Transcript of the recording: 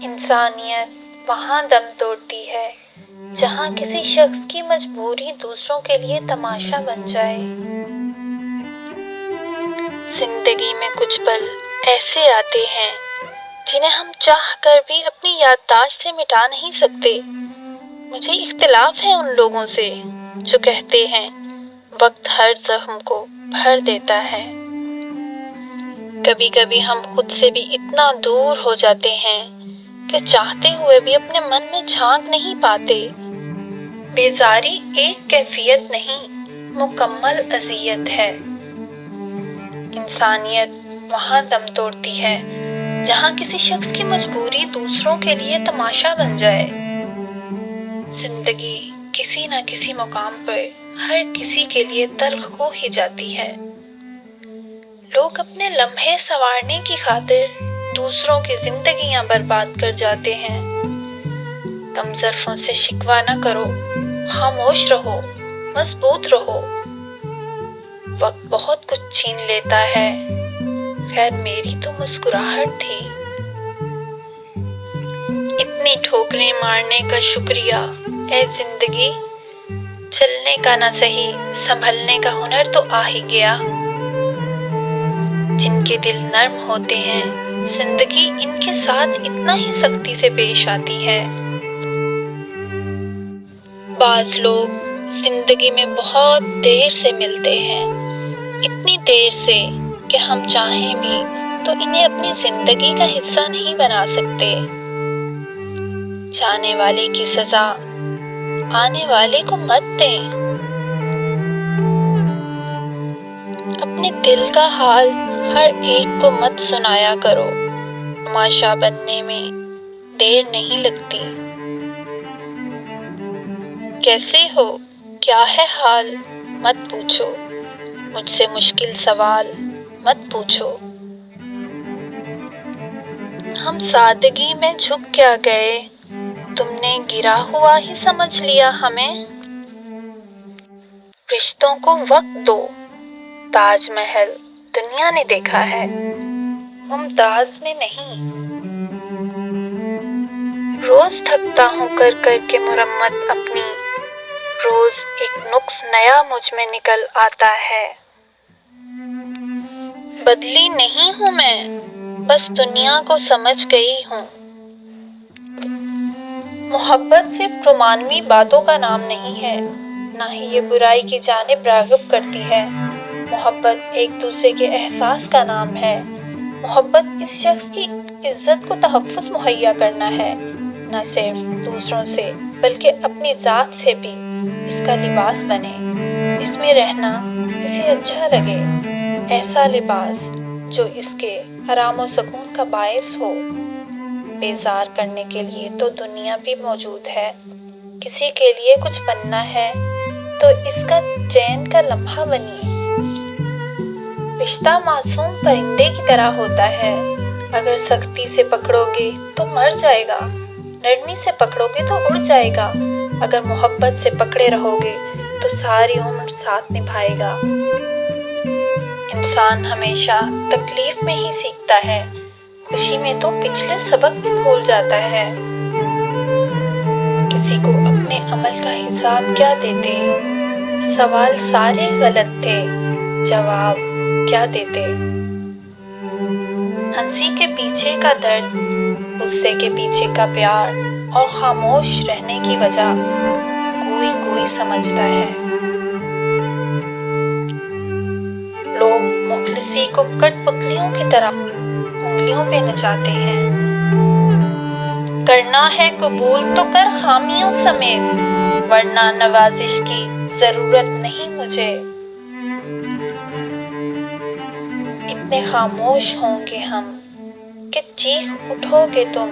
انسانیت وہاں دم توڑتی ہے جہاں کسی شخص کی مجبوری دوسروں کے لیے تماشا بن جائے۔ زندگی میں کچھ پل ایسے آتے ہیں جنہیں ہم چاہ کر بھی اپنی یادداشت سے مٹا نہیں سکتے۔ مجھے اختلاف ہے ان لوگوں سے جو کہتے ہیں وقت ہر زخم کو بھر دیتا ہے۔ کبھی کبھی ہم خود سے بھی اتنا دور ہو جاتے ہیں کہ چاہتے ہوئے بھی اپنے من میں جھانک نہیں پاتے۔ بیزاری ایک کیفیت نہیں، مکمل اذیت ہے۔ انسانیت وہاں دم توڑتی ہے جہاں کسی شخص کی مجبوری دوسروں کے لیے تماشا بن جائے۔ زندگی کسی نہ کسی مقام پر ہر کسی کے لیے تلخ ہو ہی جاتی ہے۔ لوگ اپنے لمحے سنوارنے کی خاطر دوسروں کی زندگیاں برباد کر جاتے ہیں۔ کم ظرفوں سے شکوہ نہ کرو، خاموش رہو، مضبوط رہو۔ وقت بہت کچھ چھین لیتا ہے، خیر میری تو مسکراہٹ تھی۔ اتنی ٹھوکریں مارنے کا شکریہ اے زندگی، چلنے کا نہ سہی سنبھلنے کا ہنر تو آ ہی گیا۔ جن کے دل نرم ہوتے ہیں زندگی ان کے ساتھ اتنا ہی سختی سے پیش آتی ہے۔ بعض لوگ زندگی میں بہت دیر سے ملتے ہیں، اتنی دیر سے کہ ہم چاہیں بھی تو انہیں اپنی زندگی کا حصہ نہیں بنا سکتے۔ جانے والے کی سزا آنے والے کو مت دیں۔ اپنے دل کا حال ہر ایک کو مت سنایا کرو، تماشا بننے میں دیر نہیں لگتی۔ کیسے ہو، کیا ہے حال، مت پوچھو، مجھ سے مشکل سوال مت پوچھو۔ ہم سادگی میں جھک کیا گئے، تم نے گرا ہوا ہی سمجھ لیا ہمیں۔ رشتوں کو وقت دو، تاج محل دنیا نے دیکھا ہے، ممتاز نے نہیں۔ روز تھکتا ہوں کر کر کے مرمت اپنی، روز ایک نقص نیا مجھ میں نکل آتا ہے۔ بدلی نہیں ہوں میں، بس دنیا کو سمجھ گئی ہوں۔ محبت صرف رومانوی باتوں کا نام نہیں ہے، نہ ہی یہ برائی کی جانب راغب کرتی ہے۔ محبت ایک دوسرے کے احساس کا نام ہے۔ محبت اس شخص کی عزت کو تحفظ مہیا کرنا ہے، نہ صرف دوسروں سے بلکہ اپنی ذات سے بھی اس کا لباس بنے، اس میں رہنا اسے اچھا لگے، ایسا لباس جو اس کے آرام و سکون کا باعث ہو۔ بیزار کرنے کے لیے تو دنیا بھی موجود ہے، کسی کے لیے کچھ بننا ہے تو اس کا چین کا لمحہ بنیے۔ رشتہ معصوم پرندے کی طرح ہوتا ہے، اگر سختی سے پکڑو گے تو مر جائے گا، نرمی سے پکڑو گے تو اڑ جائے گا، اگر محبت سے پکڑے رہو گے تو ساری عمر ساتھ نبھائے گا۔ انسان ہمیشہ تکلیف میں ہی سیکھتا ہے، خوشی میں تو پچھلے سبق بھی بھول جاتا ہے۔ کسی کو اپنے عمل کا حساب کیا دیتے، سوال سارے غلط تھے، جواب کیا دیتے۔ ہنسی کے پیچھے کا درد، غصے کے پیچھے کا پیار اور خاموش رہنے کی وجہ کوئی کوئی سمجھتا ہے۔ لوگ مخلصی کو کٹ پتلیوں کی طرح انگلیوں پہ نچاتے ہیں۔ کرنا ہے قبول تو کر خامیوں سمیت، ورنہ نوازش کی ضرورت نہیں مجھے۔ اتنے خاموش ہوں گے ہم کہ چیخ اٹھو گے تم،